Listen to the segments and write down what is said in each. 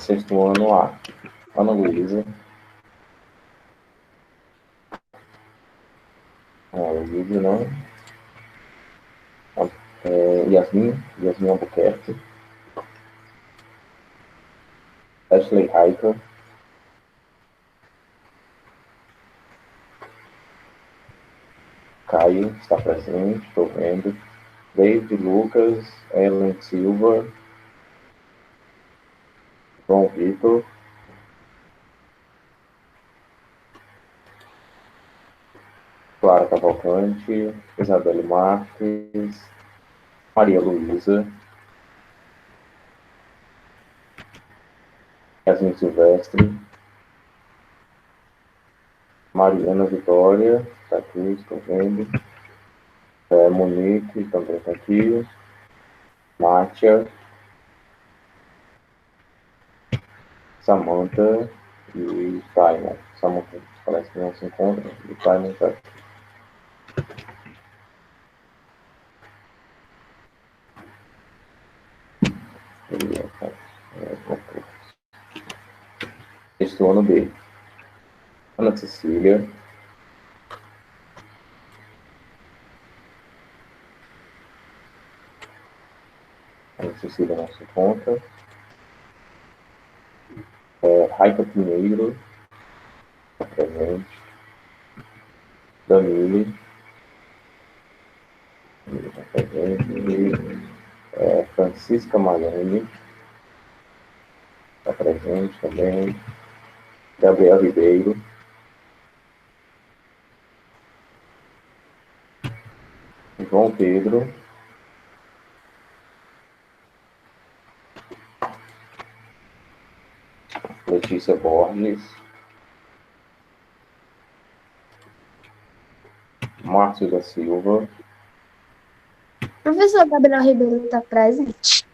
sexto ano A. Ana Luísa. O vídeo, não. Yasmin Albuquerque. Ashley Raika. Caio está presente, estou vendo. David Lucas, Ellen Silva, João Vitor, Clara Cavalcante, Isabelle Marques, Maria Luísa, Yasmin Silvestre, Mariana Vitória, está aqui, estou vendo. Monique também está aqui. Mátia, Samantha e Simon. Samantha parece que não se encontra, e Simon está aqui. Sexto ano B. Ana Cecília. Ana Cecília não se encontra. Raika Pinheiro. Está presente. Danile. Está presente. Francisca Maiane. Está presente também. Gabriel Ribeiro. João Pedro. Letícia Borges. Márcio da Silva. Professor Gabriel Ribeiro está presente?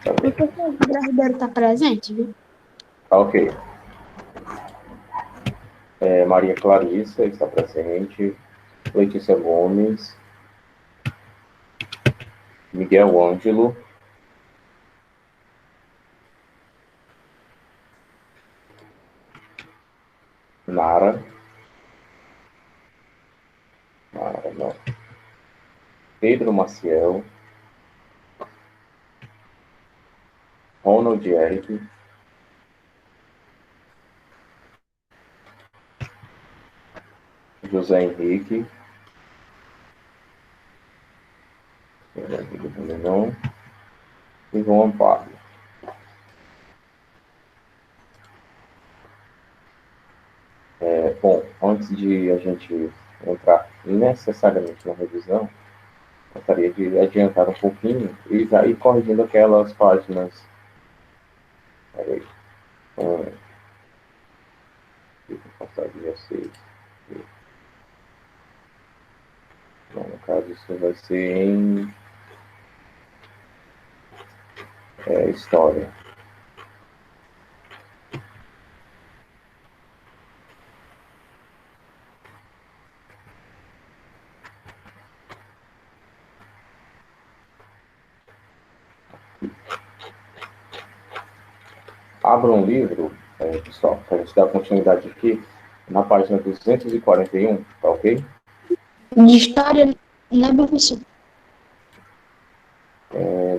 Tá bem. Professor Gabriel Ribeiro está presente, viu? Ok. Maria Clarissa está presente. Letícia Gomes. Miguel Ângelo. Nara. Não. Pedro Maciel. Ronald Eric. José Henrique. Também não. E João Amparo. Bom, antes de a gente entrar necessariamente na revisão, gostaria de adiantar um pouquinho e já ir corrigindo aquelas páginas. Peraí. Deixa eu passar de vocês. Não, no caso, isso vai ser em história. Abra um livro, pessoal, para a gente dar continuidade aqui, na página 241, tá ok? De história, né, professor?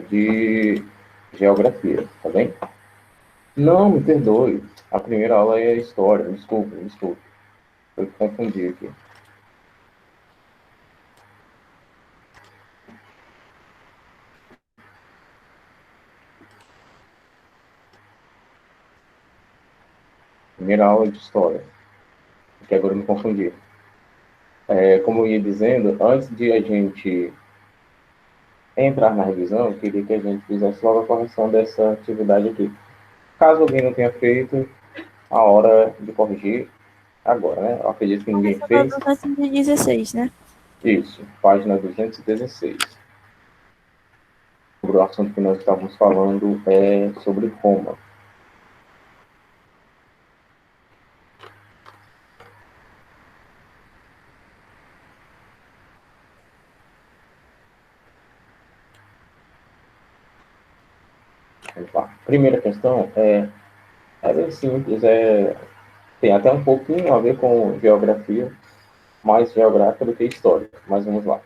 De geografia, tá bem? Não, me perdoe. A primeira aula é história, desculpe. Eu confundi aqui. Primeira aula de história, porque agora eu me confundi. Como eu ia dizendo, antes de a gente entrar na revisão, eu queria que a gente fizesse logo a correção dessa atividade aqui. Caso alguém não tenha feito, a hora de corrigir agora, né? Eu acredito que ninguém fez. 216, né? Isso, página 216. Sobre o assunto que nós estávamos falando é sobre Roma. Vamos lá. Primeira questão é bem simples, tem até um pouquinho a ver com geografia, mais geográfica do que histórica, mas vamos lá.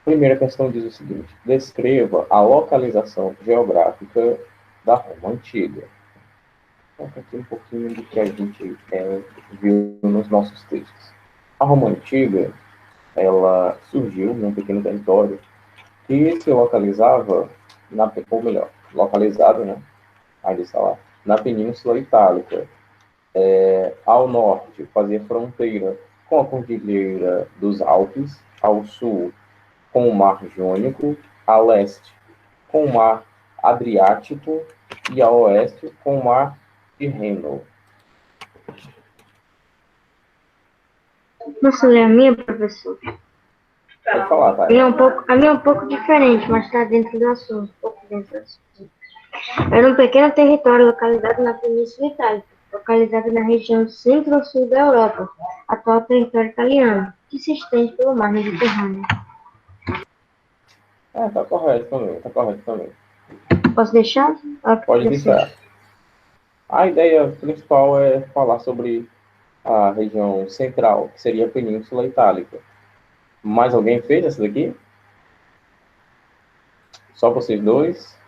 Primeira questão diz o seguinte: descreva a localização geográfica da Roma Antiga. Então, aqui um pouquinho do que a gente viu nos nossos textos. A Roma Antiga, ela surgiu num pequeno território que se localizava, ou melhor, localizado, né? Ainda está lá, na Península Itálica. Ao norte, fazia fronteira com a Cordilheira dos Alpes, ao sul, com o Mar Jônico, a leste, com o Mar Adriático e a oeste, com o Mar de Reno. Posso ler a minha, professor? Pode falar, A minha tá? é um pouco diferente, mas está dentro do assunto. Um pouco dentro do assunto. Era um pequeno território localizado na Península Itálica, localizado na região centro-sul da Europa, atual território italiano, que se estende pelo mar Mediterrâneo. Tá correto também, tá correto também. Posso deixar? Pode deixar. A ideia principal é falar sobre a região central, que seria a Península Itálica. Mais alguém fez essa daqui? Só vocês dois?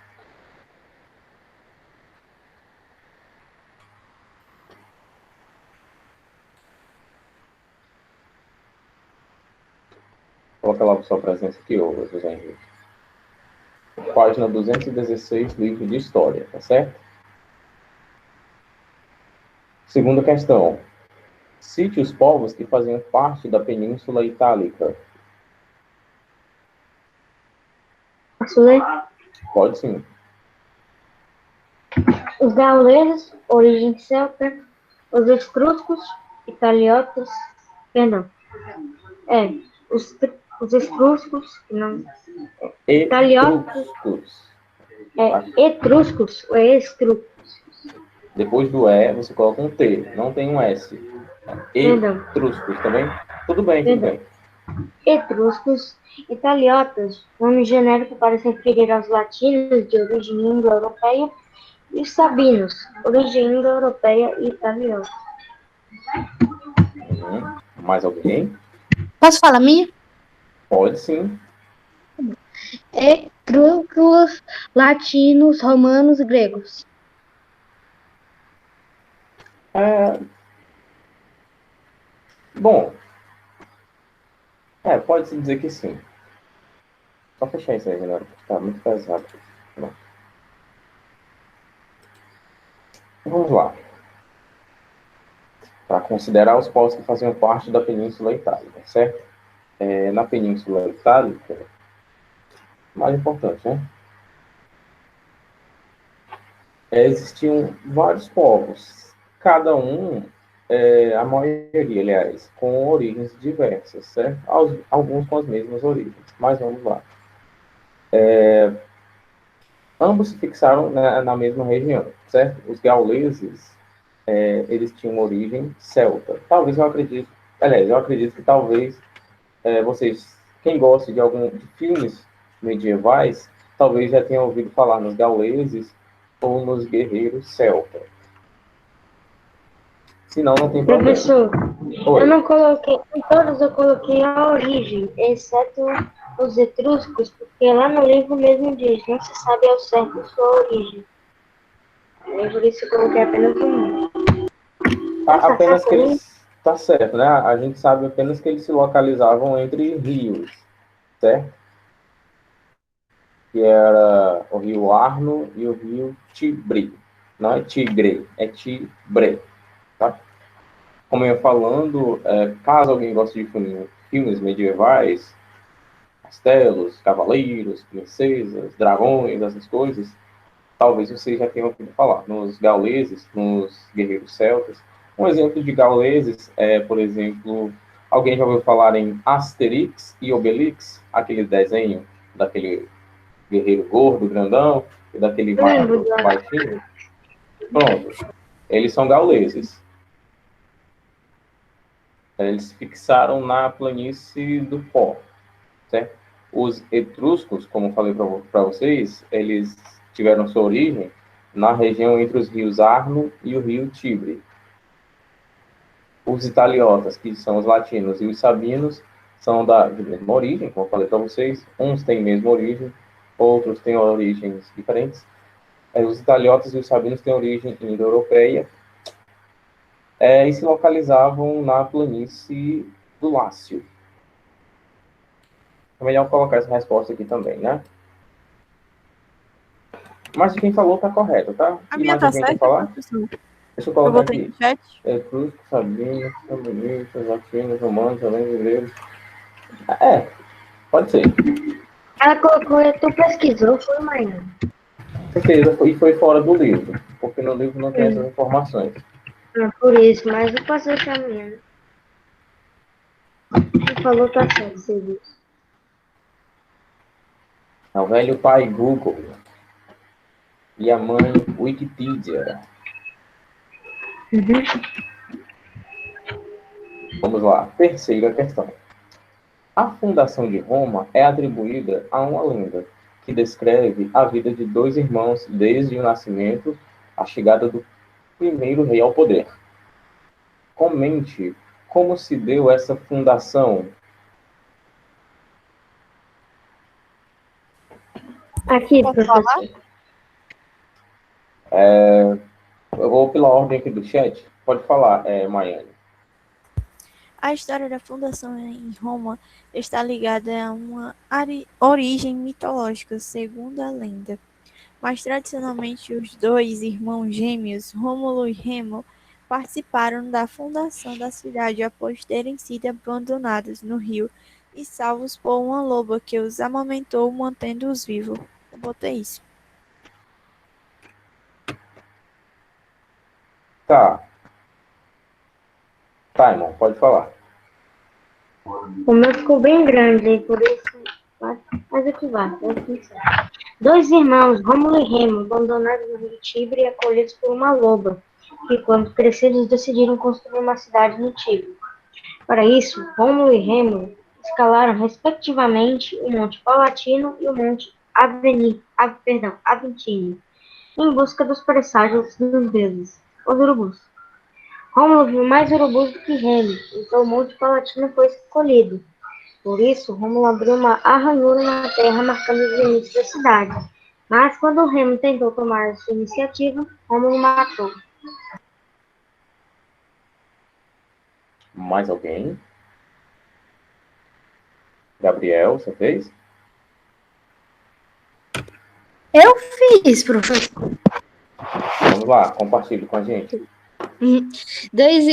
Coloca lá a sua presença aqui, ô José Henrique. Página 216, livro de História, tá certo? Segunda questão. Cite os povos que faziam parte da Península Itálica. Posso ler? Pode sim. Os gauleses, origem celta, os etruscos, italiotas, perdão, os etruscos, não, italiotas, etruscos, ou etruscos. Depois do E, você coloca um T, não tem um S. Etruscos, tá bem? Tudo bem, tudo bem. Etruscos, italiotas, nome genérico para se referir aos latinos de origem indo-europeia, e os sabinos, origem indo-europeia e italiana. Mais alguém? Posso falar a minha? Pode sim. Etruscos, latinos, romanos e gregos. Bom, pode-se dizer que sim. Só fechar isso aí, galera, porque tá muito pesado. Não. Vamos lá. Para considerar os povos que faziam parte da Península Itálica, certo? Na Península Itálica, mais importante, né? Existiam vários povos, cada um, a maioria, aliás, com origens diversas, certo? Alguns com as mesmas origens, mas vamos lá. Ambos se fixaram na mesma região, certo? Os gauleses, eles tinham origem celta. Talvez eu acredito que talvez vocês, quem gosta de filmes medievais, talvez já tenha ouvido falar nos gauleses ou nos guerreiros celtas. Senão, não tem problema. Professor, Oi. eu não coloquei, em todos eu coloquei a origem, exceto os etruscos, porque lá no livro mesmo diz, não se sabe ao certo sua origem. Aí por isso eu coloquei apenas um. Apenas que eles... Tá certo, né? A gente sabe apenas que eles se localizavam entre rios, certo? Que era o rio Arno e o rio Tibre. Não é Tigre, é Tibre, tá? Como eu ia falando, caso alguém goste de filmes medievais, castelos, cavaleiros, princesas, dragões, essas coisas, talvez você já tenha ouvido falar. Nos gauleses, nos guerreiros celtas. Um exemplo de gauleses é, por exemplo, alguém já ouviu falar em Asterix e Obelix, aquele desenho daquele guerreiro gordo, grandão, e daquele mago baixinho? Pronto. Eles são gauleses. Eles se fixaram na planície do Pó, certo? Os etruscos, como falei para vocês, eles tiveram sua origem na região entre os rios Arno e o rio Tibre. Os italiotas, que são os latinos, e os sabinos são de mesma origem, como eu falei para vocês. Uns têm mesma origem, outros têm origens diferentes. Os italiotas e os sabinos têm origem indo-europeia e se localizavam na planície do Lácio. É melhor colocar essa resposta aqui também, né? Mas quem falou está correto, tá? A E minha mais tá alguém quer certa, falar? professor? Deixa eu Eu colocar botei aqui. no chat. Etruscos, sabinos, sabinistas, latinos, romanos, helenos, gregos. Pode ser. Ela colocou, tu pesquisou, foi amanhã. Certeza, foi fora do livro, porque no livro não tem essas informações. Por isso, mas eu passei pra amanhã. Quem falou tá certo, você viu. É o velho pai Google e a mãe Wikipedia. Vamos lá, terceira questão. A fundação de Roma é atribuída a uma lenda que descreve a vida de dois irmãos desde o nascimento à chegada do primeiro rei ao poder. Comente como se deu essa fundação. Aqui, Posso professor. falar? Eu vou pela ordem aqui do chat. Pode falar, Maiane. A história da fundação em Roma está ligada a uma origem mitológica, segundo a lenda. Mas tradicionalmente os dois irmãos gêmeos, Rômulo e Remo, participaram da fundação da cidade após terem sido abandonados no rio e salvos por uma loba que os amamentou, mantendo-os vivos. Eu botei isso. Tá. Tá, irmão, pode falar. O meu ficou bem grande, e por isso. Mas aqui vai, dois irmãos, Rômulo e Remo, abandonados no rio Tibre e acolhidos por uma loba, que, quando crescidos, decidiram construir uma cidade no Tibre. Para isso, Rômulo e Remo escalaram, respectivamente, o Monte Palatino e o Monte Aventino, em busca dos presságios dos deuses, os urubus. Rômulo viu mais urubus do que Remo, então o Monte Palatino foi escolhido. Por isso, Rômulo abriu uma arranhura na terra, marcando os limites da cidade. Mas, quando Remo tentou tomar sua iniciativa, Rômulo matou. Mais alguém? Gabriel, você fez? Eu fiz, professor. Vamos lá, compartilhe com a gente. Dois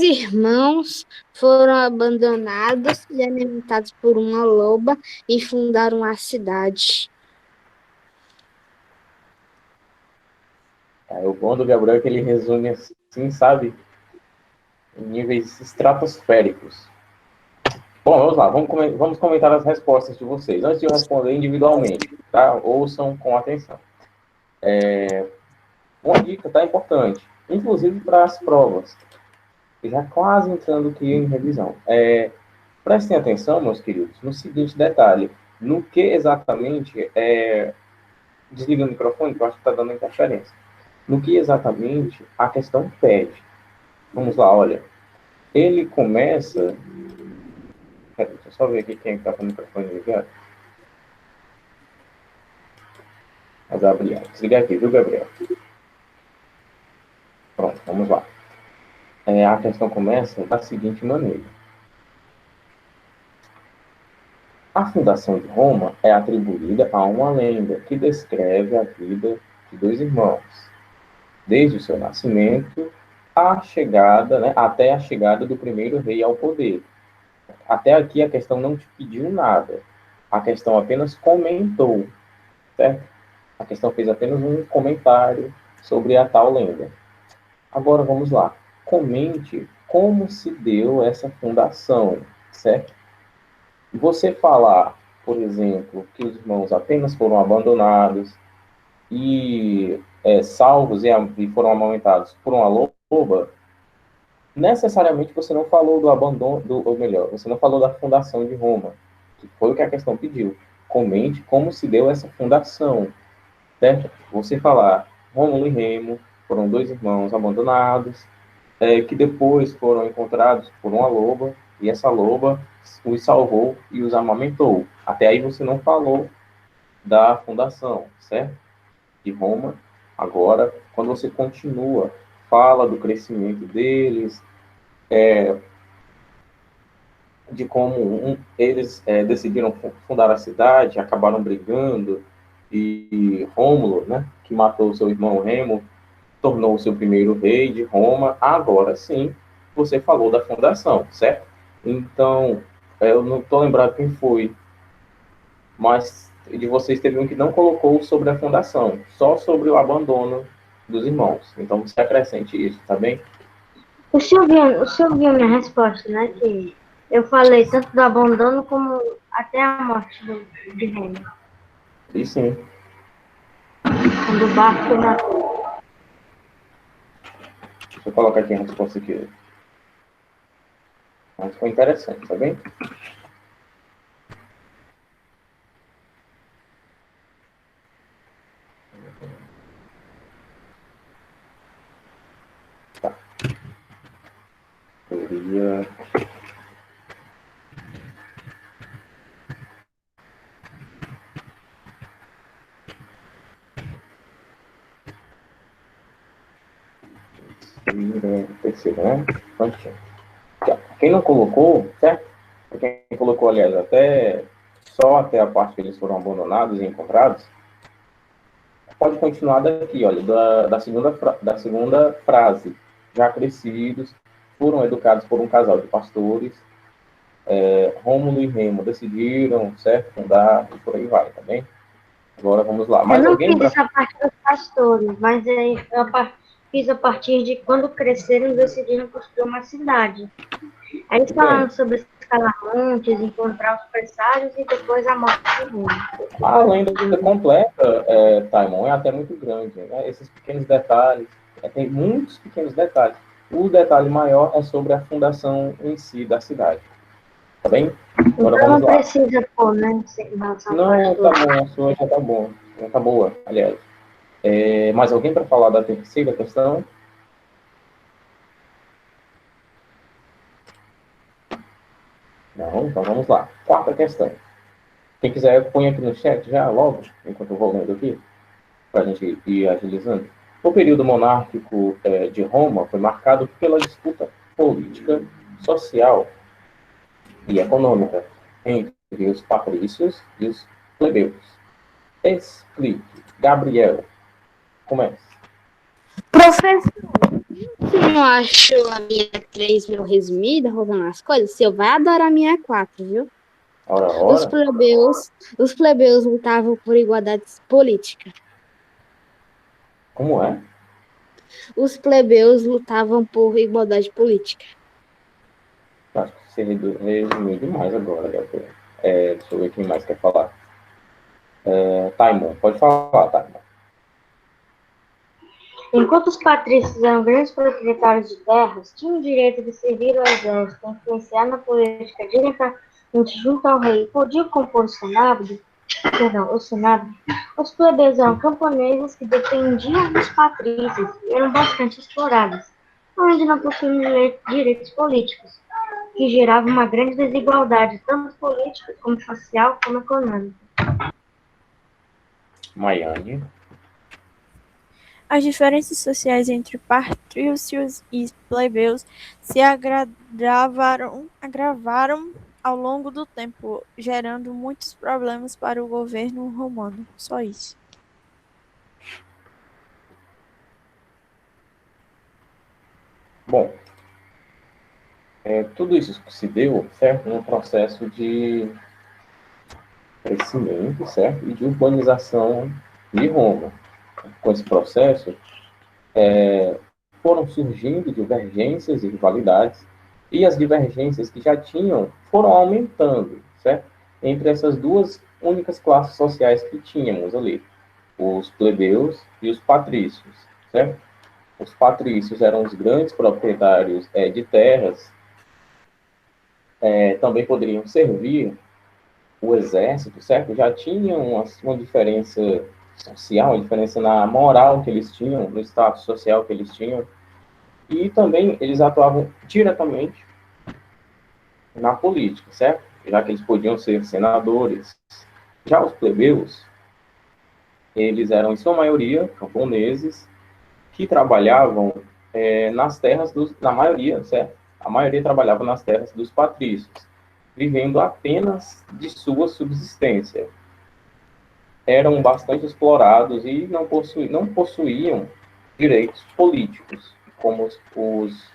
irmãos foram abandonados e alimentados por uma loba e fundaram a cidade. O bom do Gabriel é que ele resume assim, sabe? Em níveis estratosféricos. Bom, vamos lá, vamos comentar as respostas de vocês. Antes de eu responder individualmente, tá? Ouçam com atenção. Uma dica, tá? Importante. Inclusive para as provas. Já quase entrando aqui em revisão. Prestem atenção, meus queridos, no seguinte detalhe. No que exatamente... Desliga o microfone, que eu acho que está dando interferência. No que exatamente a questão pede. Vamos lá, olha. Ele começa... Deixa eu só ver aqui quem está com o microfone ligado. A Gabriel. Desliga aqui, viu, Gabriel? Pronto, vamos lá. A questão começa da seguinte maneira. A fundação de Roma é atribuída a uma lenda que descreve a vida de dois irmãos, desde o seu nascimento até a chegada do primeiro rei ao poder. Até aqui a questão não te pediu nada. A questão apenas comentou, certo? A questão fez apenas um comentário sobre a tal lenda. Agora vamos lá. Comente como se deu essa fundação, certo? Você falar, por exemplo, que os irmãos apenas foram abandonados e salvos e foram amamentados por uma loba, necessariamente você não falou do abandono, ou melhor, você não falou da fundação de Roma, que foi o que a questão pediu. Comente como se deu essa fundação. certo? Você falar Rômulo e Remo foram dois irmãos abandonados, que depois foram encontrados por uma loba, e essa loba os salvou e os amamentou. Até aí você não falou da fundação, certo? De Roma. Agora, quando você continua, fala do crescimento deles, de como eles decidiram fundar a cidade, acabaram brigando, e Rômulo, né, que matou seu irmão Remo, tornou o seu primeiro rei de Roma. Agora sim, você falou da fundação, certo? Então, eu não estou lembrado quem foi, mas de vocês teve um que não colocou sobre a fundação, só sobre o abandono dos irmãos. Então, você acrescente isso, tá bem? O senhor viu minha resposta, né? Que eu falei tanto do abandono como até a morte de Remo, E sim. quando o barco na. Deixa eu colocar aqui a resposta aqui. Mas foi interessante, tá bem? Tá. Teoria. Terceira, né? Prontinho. Quem não colocou, certo? Quem colocou, aliás, só até a parte que eles foram abandonados e encontrados, pode continuar daqui, olha, da segunda frase. Já crescidos, foram educados por um casal de pastores, Rômulo e Remo decidiram, certo, fundar, e por aí vai, tá bem? Agora vamos lá. Eu Mais não alguém fiz para... essa parte dos pastores, mas aí fiz a partir de quando cresceram e decidiram construir uma cidade. Aí eles falaram sobre escalar montes, encontrar os presságios e depois a morte de Remo. A lenda completa, Taimon, é até muito grande, né? Esses pequenos detalhes, tem muitos pequenos detalhes. O detalhe maior é sobre a fundação em si da cidade. Tá bem? Agora Então vamos não lá. precisa pôr, né? Essa Não, parte tá toda. bom, a sua já tá bom. Já tá boa, aliás. Mais alguém para falar da terceira questão? Não, então vamos lá. Quarta questão. Quem quiser, põe aqui no chat já, logo, enquanto eu vou lendo aqui, para a gente ir agilizando. O período monárquico de Roma foi marcado pela disputa política, social e econômica entre os patrícios e os plebeus. Explique. Gabriel, comece. Professor, você não achou a minha 3 meio resumida, rodando as coisas? Você vai adorar a minha 4, viu? Ora, Os ora. plebeus, os plebeus lutavam por igualdade política. Como é? Os plebeus lutavam por igualdade política. Acho que você resumiu demais agora, Gabriel. Deixa eu ver quem mais quer falar. Taimon, pode falar, Taimon. Enquanto os patrícios eram grandes proprietários de terras, tinham o direito de servir ao exército, influenciar na política diretamente junto ao rei e podiam compor o Senado, os plebeus eram camponeses que dependiam dos patrícios e eram bastante explorados, além de não possuir direitos políticos, que gerava uma grande desigualdade, tanto política como social como econômica. Maiane. As diferenças sociais entre patrícios e plebeus se agravaram ao longo do tempo, gerando muitos problemas para o governo romano. Só isso. Bom, tudo isso se deu, certo, num processo de crescimento, certo, e de urbanização de Roma. Com esse processo, foram surgindo divergências e rivalidades, e as divergências que já tinham foram aumentando, certo? Entre essas duas únicas classes sociais que tínhamos ali, os plebeus e os patrícios, certo? Os patrícios eram os grandes proprietários de terras, também poderiam servir o exército, certo? Já tinham uma diferença social, uma diferença na moral que eles tinham, no status social que eles tinham, e também eles atuavam diretamente na política, certo? Já que eles podiam ser senadores. Já os plebeus, eles eram, em sua maioria, camponeses, que trabalhavam nas terras na maioria, certo? A maioria trabalhava nas terras dos patrícios, vivendo apenas de sua subsistência. Eram bastante explorados e não possuíam direitos políticos, como os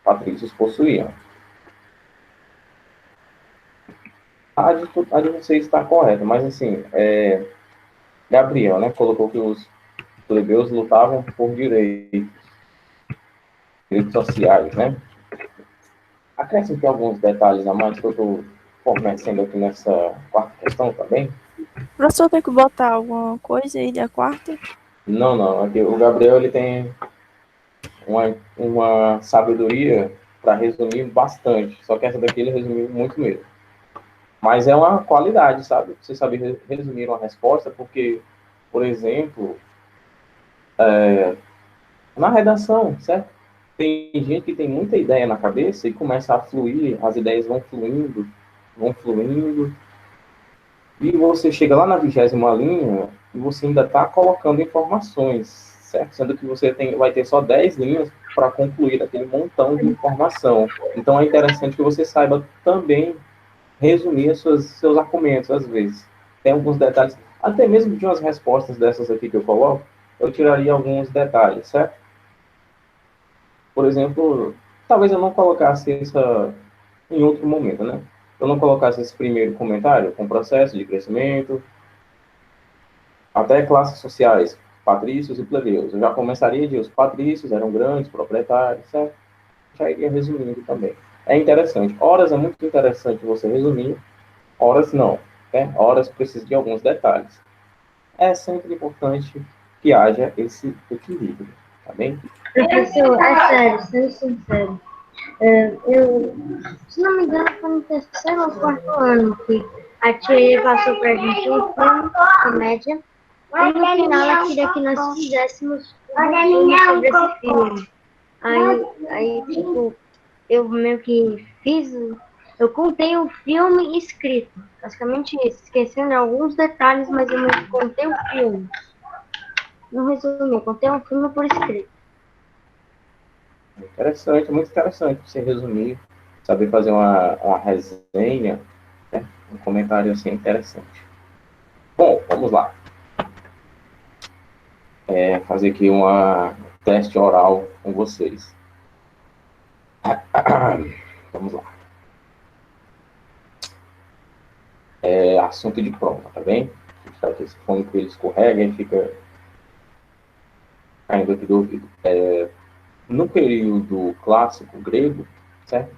patrícios possuíam. A de você está correta, mas assim, Gabriel, né, colocou que os plebeus lutavam por direitos sociais, né? Acrescente alguns detalhes a mais que eu estou fornecendo aqui nessa quarta questão também. O professor tem que botar alguma coisa aí da quarta? Não. Aqui, o Gabriel ele tem uma sabedoria para resumir bastante. Só que essa daqui ele resumiu muito mesmo. Mas é uma qualidade, sabe? Você saber resumir uma resposta, porque, por exemplo, na redação, certo? Tem gente que tem muita ideia na cabeça e começa a fluir, as ideias vão fluindo, e você chega lá na 20ª linha e você ainda está colocando informações, certo? Sendo que você vai ter só 10 linhas para concluir aquele montão de informação. Então é interessante que você saiba também resumir seus argumentos, às vezes. Tem alguns detalhes, até mesmo de umas respostas dessas aqui que eu coloco, eu tiraria alguns detalhes, certo? Por exemplo, talvez eu não colocasse essa em outro momento, né? Eu não colocasse esse primeiro comentário com processo de crescimento, até classes sociais, patrícios e plebeus. Eu já começaria de os patrícios eram grandes proprietários, certo? Já iria resumindo também. É interessante. Horas é muito interessante você resumir, horas não. Né? Horas precisa de alguns detalhes. É sempre importante que haja esse equilíbrio, tá bem? Professor, é sério, sendo sincero. Eu, se não me engano, foi no terceiro ou quarto ano que a tia passou pra gente um filme, comédia, e no final ela queria que nós fizéssemos um filme sobre esse filme. Aí, tipo, eu meio que fiz, eu contei o filme escrito, basicamente isso, esquecendo alguns detalhes, mas eu meio que contei o filme. Não resumi, eu contei um filme por escrito. Interessante, muito interessante você resumir, saber fazer uma resenha, né? Um comentário assim interessante. Bom, vamos lá. Fazer aqui uma teste oral com vocês. Vamos lá. Assunto de prova, tá bem? Tá aqui, esse fone que ele escorrega e fica caindo aqui do ouvido. No período clássico grego, certo?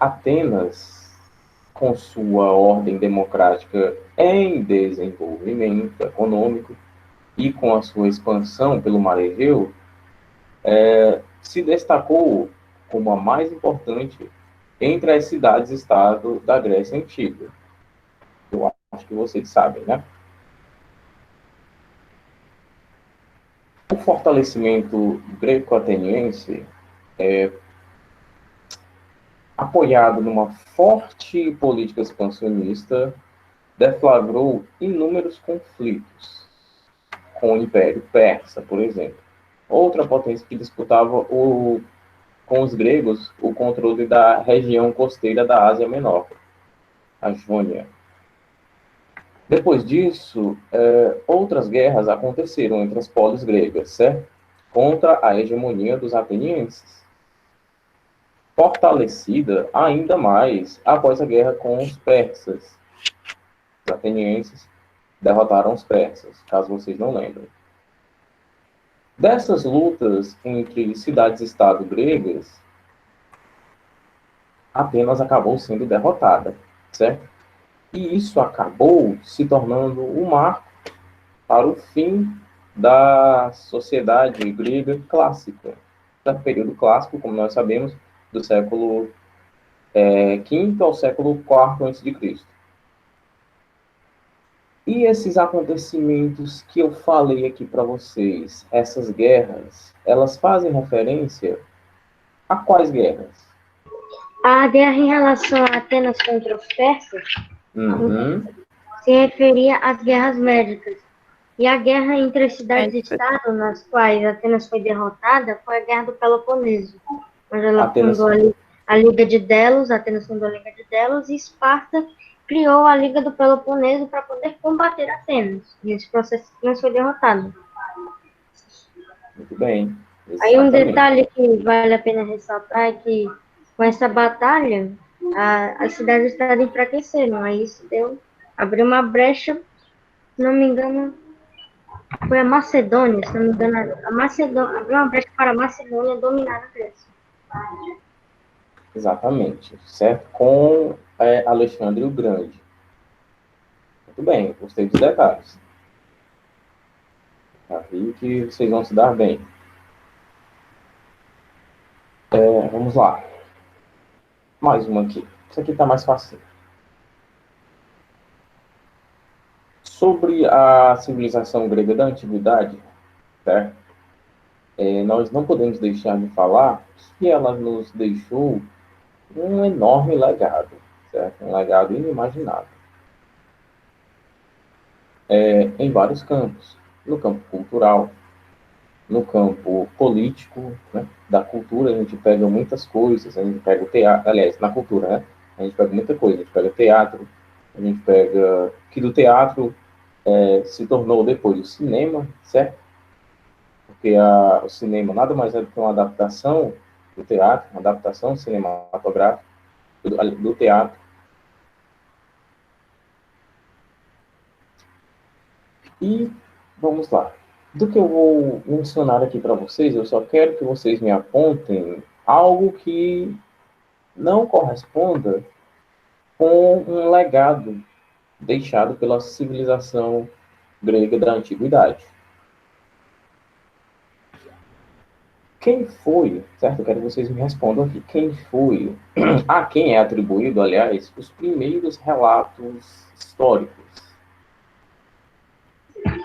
Atenas, com sua ordem democrática em desenvolvimento econômico e com a sua expansão pelo Mar Egeu, se destacou como a mais importante entre as cidades-estado da Grécia Antiga. Eu acho que vocês sabem, né? O fortalecimento greco-ateniense, apoiado numa forte política expansionista, deflagrou inúmeros conflitos com o Império Persa, por exemplo. Outra potência que disputava com os gregos o controle da região costeira da Ásia Menor, a Jônia. Depois disso, outras guerras aconteceram entre as polis gregas, certo? Contra a hegemonia dos atenienses, fortalecida ainda mais após a guerra com os persas. Os atenienses derrotaram os persas, caso vocês não lembrem. Dessas lutas entre cidades-estado gregas, Atenas acabou sendo derrotada, certo? E isso acabou se tornando um marco para o fim da sociedade grega clássica. No período clássico, como nós sabemos, do século V ao século IV a.C. E esses acontecimentos que eu falei aqui para vocês, essas guerras, elas fazem referência a quais guerras? A guerra em relação a Atenas contra os persas Uhum, se referia às guerras médicas. E a guerra entre Médica. cidades-estado, nas quais Atenas foi derrotada, foi a Guerra do Peloponeso, onde ela Atenas, fundou a Liga de Delos, Atenas fundou a Liga de Delos, e Esparta criou a Liga do Peloponeso para poder combater Atenas. E nesse processo, Atenas foi derrotada. muito bem, Aí um exatamente. detalhe que vale a pena ressaltar é que com essa batalha, as cidades-estado enfraqueceram. Aí isso abriu uma brecha, se não me engano, foi a Macedônia, se não me engano, a Macedônia, abriu uma brecha para a Macedônia dominar a Grécia. Exatamente, certo? Com Alexandre o Grande. Muito bem, gostei dos detalhes. Já vi que vocês vão se dar bem. Vamos lá. Mais uma aqui. Isso aqui está mais fácil. Sobre a civilização grega da antiguidade, certo? Nós não podemos deixar de falar que ela nos deixou um enorme legado, certo? Um legado inimaginável. Em vários campos. No campo cultural, no campo político, né? Da cultura, a gente pega muitas coisas. A gente pega o teatro, aliás, na cultura, né? A gente pega muita coisa. A gente pega teatro, a gente pega que do teatro se tornou depois o cinema, certo? Porque o cinema nada mais é do que uma adaptação do teatro, uma adaptação cinematográfica do teatro. E vamos lá. Do que eu vou mencionar aqui para vocês, eu só quero que vocês me apontem algo que não corresponda com um legado deixado pela civilização grega da antiguidade. Quem foi, certo? Eu quero que vocês me respondam aqui. Quem foi, a quem é atribuído, aliás, os primeiros relatos históricos?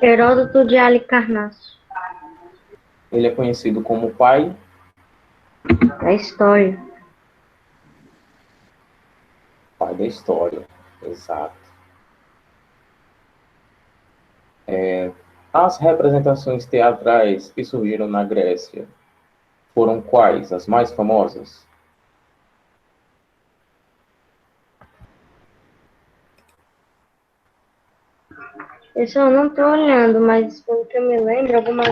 Heródoto de Halicarnasso, Ele é conhecido como pai da história. da história. Exato. As representações teatrais que surgiram na Grécia foram quais? As mais famosas? Eu só não estou olhando, mas pelo que eu me lembro, algumas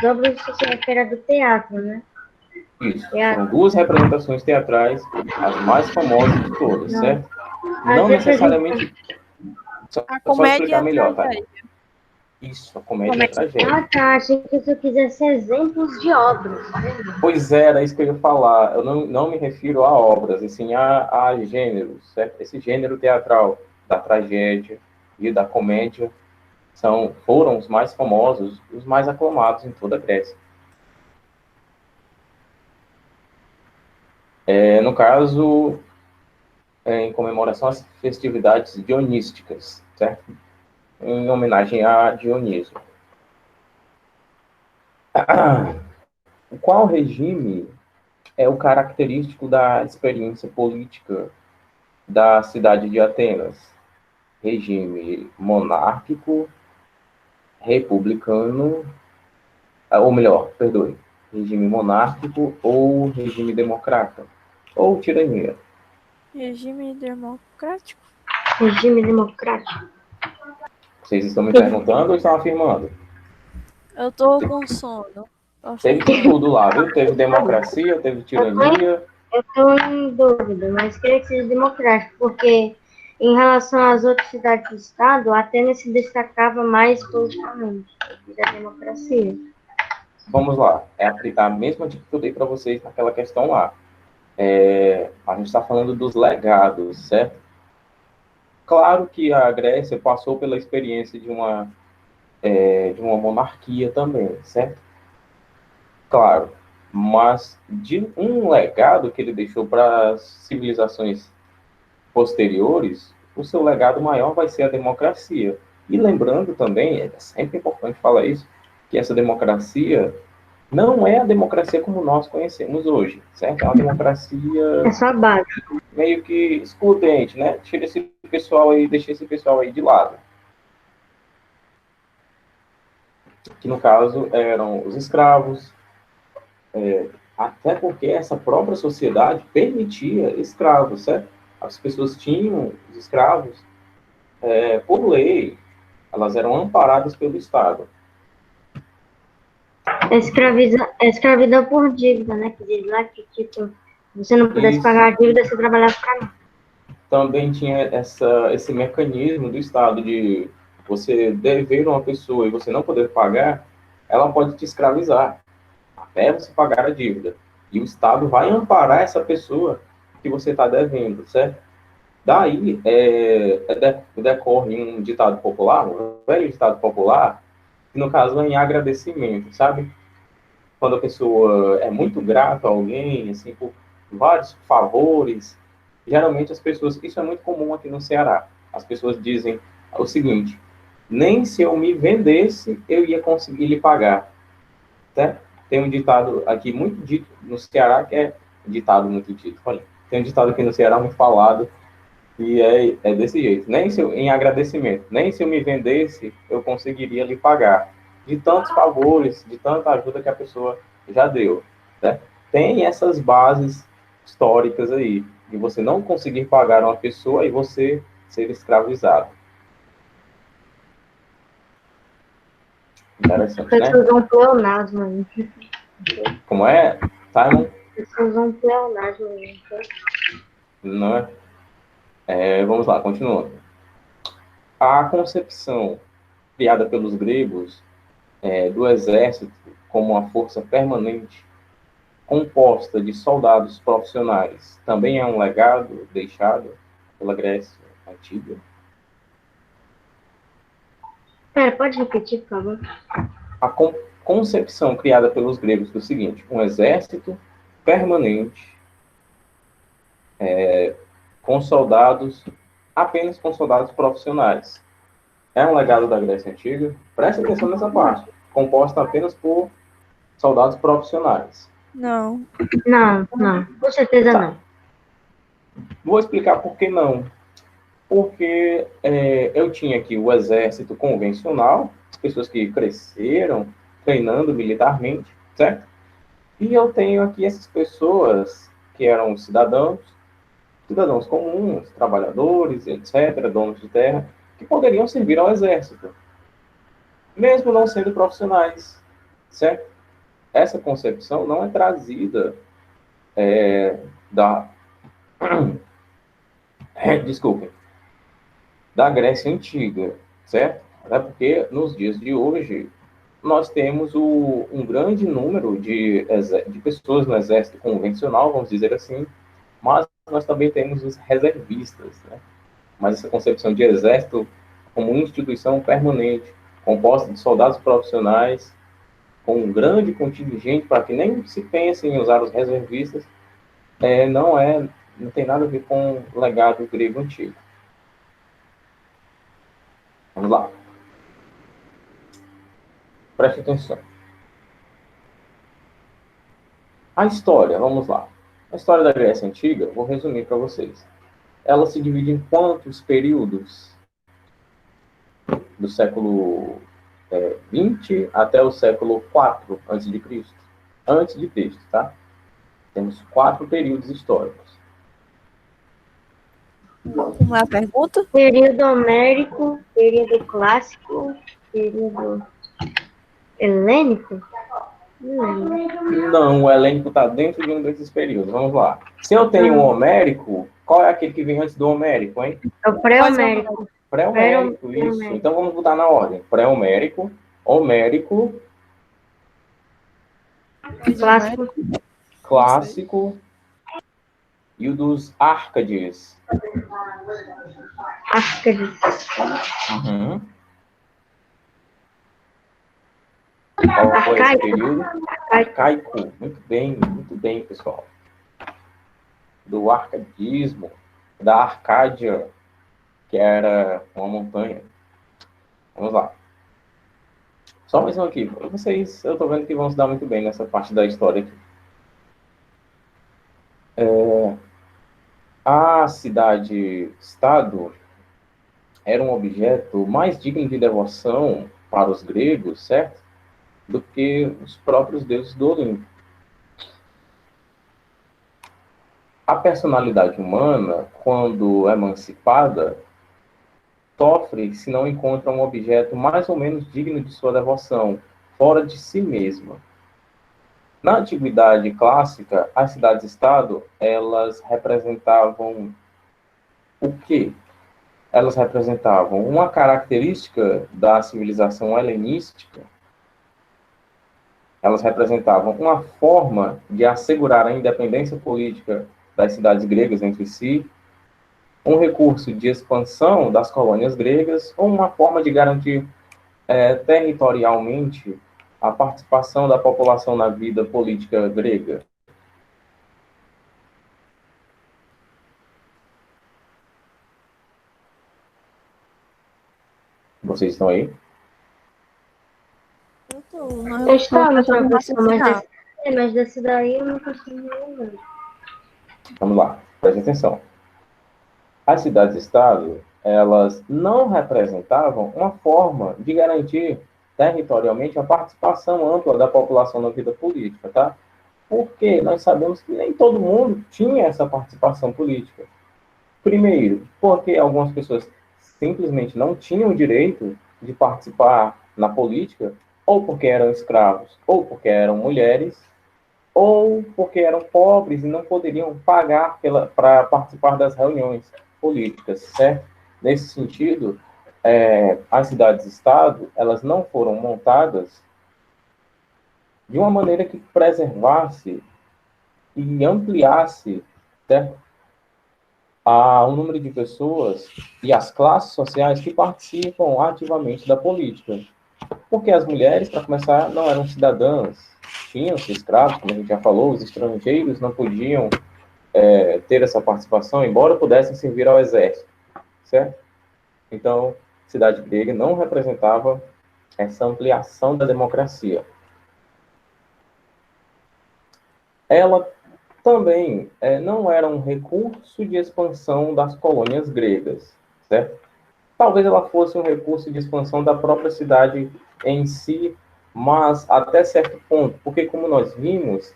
obras se referem do teatro, né? Isso. Teatro. Foram duas representações teatrais, as mais famosas de todas, Não. certo? As Não necessariamente. A Só comédia e explicar a melhor, tá? tragédia. Isso, a comédia e a tragédia. Ah, tá. Achei que você quisesse exemplos de obras. Pois é, era isso que eu ia falar. Eu não me refiro a obras, e sim a gêneros, certo? Esse gênero teatral da tragédia e da comédia foram os mais famosos, os mais aclamados em toda a Grécia. No caso, em comemoração às festividades dionísticas, certo? Em homenagem a Dionísio. Qual regime é o característico da experiência política da cidade de Atenas? Regime monárquico, republicano, ou melhor, perdoe, regime monárquico ou regime democrata, ou tirania. Regime democrático. Regime democrático. Vocês estão me perguntando ou estão afirmando? Eu tô com sono. Tô Teve de tudo lá, viu? Teve democracia, teve tirania. Eu estou em dúvida, mas creio que seja democrático, porque em relação às outras cidades do estado, Atenas se destacava mais politicamente da democracia. Vamos lá, é a mesma dica que eu dei para vocês naquela questão lá. A gente está falando dos legados, certo? Claro que a Grécia passou pela experiência de uma monarquia também, certo? Claro, mas de um legado que ele deixou para as civilizações posteriores, o seu legado maior vai ser a democracia. E lembrando também, é sempre importante falar isso, que essa democracia não é a democracia como nós conhecemos hoje, certo? É uma democracia É só base. meio que excludente, né? Tira esse pessoal aí, deixa esse pessoal aí de lado. Que no caso eram os escravos, até porque essa própria sociedade permitia escravos, certo? As pessoas tinham os escravos por lei, elas eram amparadas pelo Estado. É escravidão por dívida, né? Que diz lá que, tipo, você não pudesse Isso pagar a dívida, você trabalhava para mim. também tinha esse mecanismo do Estado de você dever uma pessoa e você não poder pagar, ela pode te escravizar até você pagar a dívida. E o Estado vai amparar essa pessoa que você está devendo, certo? Daí decorre um ditado popular, um velho ditado popular, que no caso é em agradecimento, sabe? Quando a pessoa é muito grata a alguém, assim, por vários favores, geralmente as pessoas, isso é muito comum aqui no Ceará, as pessoas dizem o seguinte: nem se eu me vendesse, eu ia conseguir lhe pagar, certo? Tem um ditado aqui muito dito no Ceará, que é ditado muito dito, olha, tem um ditado aqui no Ceará muito falado, e é desse jeito. Nem se eu, em agradecimento, nem se eu me vendesse, eu conseguiria lhe pagar. De tantos favores, de tanta ajuda que a pessoa já deu. Né? Tem essas bases históricas aí, de você não conseguir pagar uma pessoa e você ser escravizado. As Interessante, né? pessoas usam pleonasmo aí. Como é, Simon? As pessoas usam pleonasmo aí. Não é? Vamos lá, continuando. A concepção criada pelos gregos do exército como uma força permanente composta de soldados profissionais também é um legado deixado pela Grécia Antiga? Pera, pode repetir, por favor? A concepção criada pelos gregos do seguinte: um exército permanente com soldados, apenas com soldados profissionais. É um legado da Grécia Antiga? Preste atenção nessa parte. Composta apenas por soldados profissionais. Não. Não, não. Com certeza Tá. não. Vou explicar por que não. Porque eu tinha aqui o exército convencional, as pessoas que cresceram treinando militarmente, certo? E eu tenho aqui essas pessoas que eram cidadãos comuns, trabalhadores, etc., donos de terra, que poderiam servir ao exército, mesmo não sendo profissionais, certo? Essa concepção não é trazida da, desculpem, da Grécia Antiga, certo? Até porque nos dias de hoje nós temos um grande número de pessoas no exército convencional, vamos dizer assim, mas nós também temos os reservistas, né? Mas essa concepção de exército como uma instituição permanente, composta de soldados profissionais, com um grande contingente, para que nem se pense em usar os reservistas, não tem nada a ver com o legado grego antigo. Vamos lá. Preste atenção. A história, vamos lá. A história da Grécia Antiga, vou resumir para vocês. Ela se divide em quantos períodos? Do século 20 até o século 4 antes de Cristo. Antes de Cristo, tá? Temos 4 períodos históricos. Como é a pergunta? Período homérico, período clássico, período helênico? Não lembro. Não, o helênico está dentro de um desses períodos. Vamos lá. Se eu tenho o homérico, qual é aquele que vem antes do homérico, hein? É o pré-homérico. Pré-homérico, isso. Então vamos botar na ordem. Pré-homérico, homérico, Clássico. clássico e o dos Árcades. Árcades. Uhum. Qual foi esse período? Arcaico. Muito bem, pessoal. Do arcadismo, da Arcádia, que era uma montanha. Vamos lá. Só mais um aqui. Vocês, eu estou vendo que vão se dar muito bem nessa parte da história aqui. A cidade-estado era um objeto mais digno de devoção para os gregos, certo? Do que os próprios deuses do Olimpo. A personalidade humana, quando emancipada, sofre se não encontra um objeto mais ou menos digno de sua devoção, fora de si mesma. Na antiguidade clássica, as cidades-estado, elas representavam o quê? Elas representavam uma característica da civilização helenística. Elas representavam uma forma de assegurar a independência política das cidades gregas entre si, um recurso de expansão das colônias gregas, ou uma forma de garantir territorialmente a participação da população na vida política grega. Vocês estão aí? Eu tô. Eu estava, tô no professor, mas raciocinar. mas desse daí eu não consigo lembrar. Vamos lá, preste atenção. As cidades-estado, elas não representavam uma forma de garantir territorialmente a participação ampla da população na vida política, tá? Porque nós sabemos que nem todo mundo tinha essa participação política. Primeiro, porque algumas pessoas simplesmente não tinham o direito de participar na política, ou porque eram escravos, ou porque eram mulheres, ou porque eram pobres e não poderiam pagar para participar das reuniões políticas, certo? Nesse sentido, as cidades-estado, elas não foram montadas de uma maneira que preservasse e ampliasse, certo? O número de pessoas e as classes sociais que participam ativamente da política. Porque as mulheres, para começar, não eram cidadãs, tinham-se escravos, como a gente já falou, os estrangeiros não podiam ter essa participação, embora pudessem servir ao exército, certo? Então, a cidade grega não representava essa ampliação da democracia. Ela também não era um recurso de expansão das colônias gregas, certo? Talvez ela fosse um recurso de expansão da própria cidade em si, mas até certo ponto, porque como nós vimos,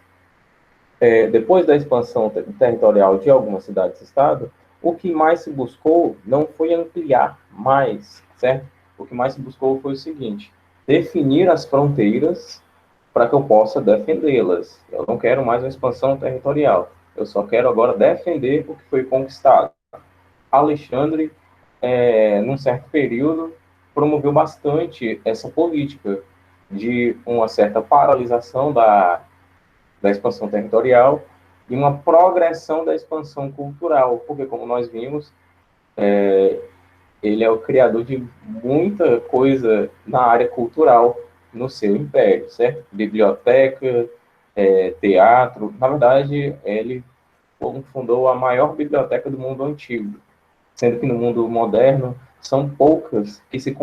depois da expansão territorial de algumas cidades-estado, o que mais se buscou não foi ampliar mais, certo? O que mais se buscou foi o seguinte: definir as fronteiras para que eu possa defendê-las. Eu não quero mais uma expansão territorial. Eu só quero agora defender o que foi conquistado. Alexandre, num certo período, promoveu bastante essa política de uma certa paralisação da expansão territorial e uma progressão da expansão cultural, porque, como nós vimos, ele é o criador de muita coisa na área cultural no seu império, certo? Biblioteca, teatro. Na verdade, ele fundou a maior biblioteca do mundo antigo, sendo que no mundo moderno são poucas que se